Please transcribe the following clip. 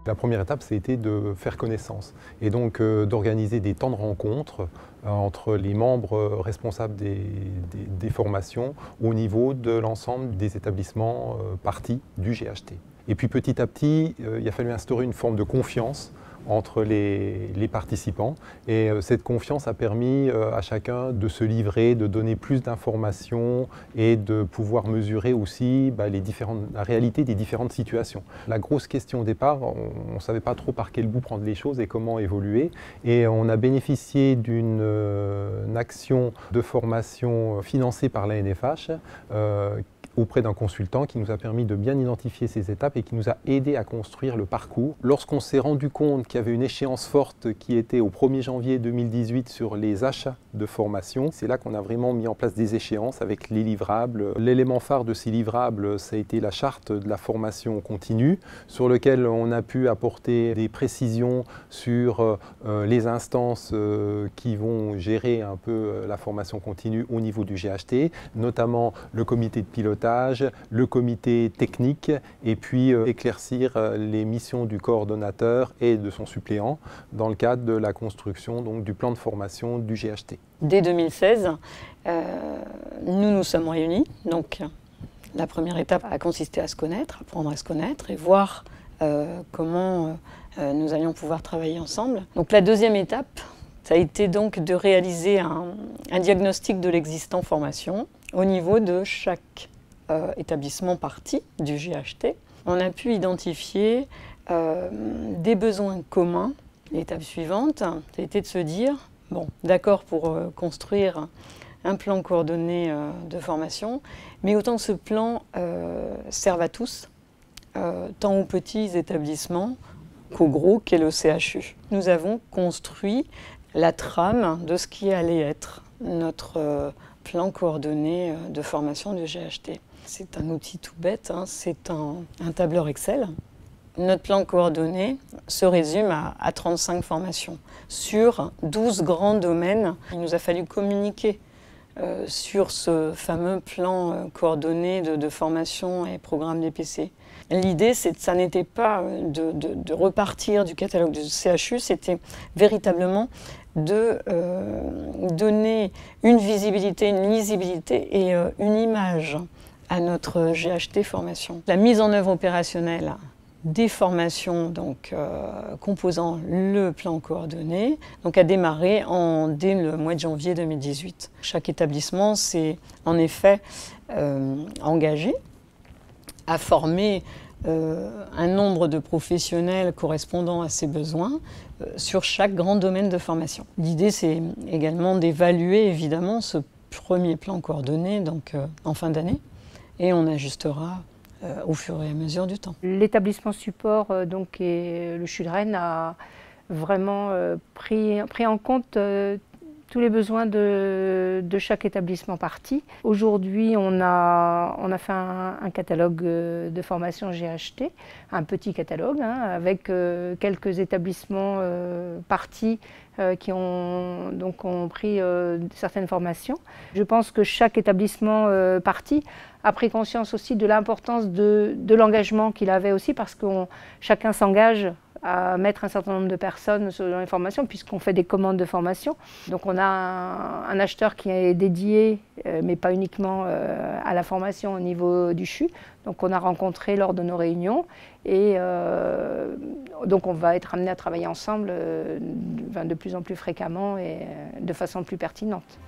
La première étape, c'était de faire connaissance et donc d'organiser des temps de rencontre entre les membres responsables des formations au niveau de l'ensemble des établissements parties du GHT. Et puis petit à petit, il a fallu instaurer une forme de confiance entre les participants et cette confiance a permis à chacun de se livrer, de donner plus d'informations et de pouvoir mesurer aussi la réalité des différentes situations. La grosse question au départ, on ne savait pas trop par quel bout prendre les choses et comment évoluer et on a bénéficié d'une action de formation financée par l'ANFH auprès d'un consultant qui nous a permis de bien identifier ces étapes et qui nous a aidé à construire le parcours. Lorsqu'on s'est rendu compte qu'il y avait une échéance forte qui était au 1er janvier 2018 sur les achats de formation, c'est là qu'on a vraiment mis en place des échéances avec les livrables. L'élément phare de ces livrables, ça a été la charte de la formation continue, sur lequel on a pu apporter des précisions sur les instances qui vont gérer un peu la formation continue au niveau du GHT, notamment le comité de pilotage, le comité technique et puis éclaircir les missions du coordonnateur et de son suppléant dans le cadre de la construction donc, du plan de formation du GHT. Dès 2016, nous nous sommes réunis. Donc, la première étape a consisté à se connaître, apprendre à se connaître et voir comment nous allions pouvoir travailler ensemble. Donc la deuxième étape, ça a été donc de réaliser un diagnostic de l'existant formation au niveau de chaque établissement partie du GHT. On a pu identifier des besoins communs. L'étape suivante, ça a été de se dire, bon, d'accord pour construire un plan coordonné de formation, mais autant que ce plan serve à tous, tant aux petits établissements qu'aux gros, qu'est le CHU. Nous avons construit la trame de ce qui allait être notre plan coordonné de formation du GHT. C'est un outil tout bête, hein, c'est un tableur Excel. Notre plan coordonné se résume à 35 formations sur 12 grands domaines. Il nous a fallu communiquer sur ce fameux plan coordonné de formation et programme DPC. L'idée, ça n'était pas de repartir du catalogue du CHU, c'était véritablement de donner une visibilité, une lisibilité et une image à notre GHT formation. La mise en œuvre opérationnelle des formations donc, composant le plan coordonné donc, a démarré dès le mois de janvier 2018. Chaque établissement s'est en effet engagé à former un nombre de professionnels correspondant à ses besoins sur chaque grand domaine de formation. L'idée, c'est également d'évaluer évidemment ce premier plan coordonné donc, en fin d'année et on ajustera au fur et à mesure du temps. L'établissement support donc, et le CHU de Rennes a vraiment pris en compte tous les besoins de chaque établissement partie. Aujourd'hui, on a fait un catalogue de formation GHT, un petit catalogue, hein, avec quelques établissements parties qui ont pris certaines formations. Je pense que chaque établissement partie a pris conscience aussi de l'importance de l'engagement qu'il avait aussi, parce que chacun s'engage à mettre un certain nombre de personnes dans les formations, puisqu'on fait des commandes de formation. Donc on a un acheteur qui est dédié, mais pas uniquement à la formation au niveau du CHU. Donc on a rencontré lors de nos réunions et donc on va être amené à travailler ensemble de plus en plus fréquemment et de façon plus pertinente.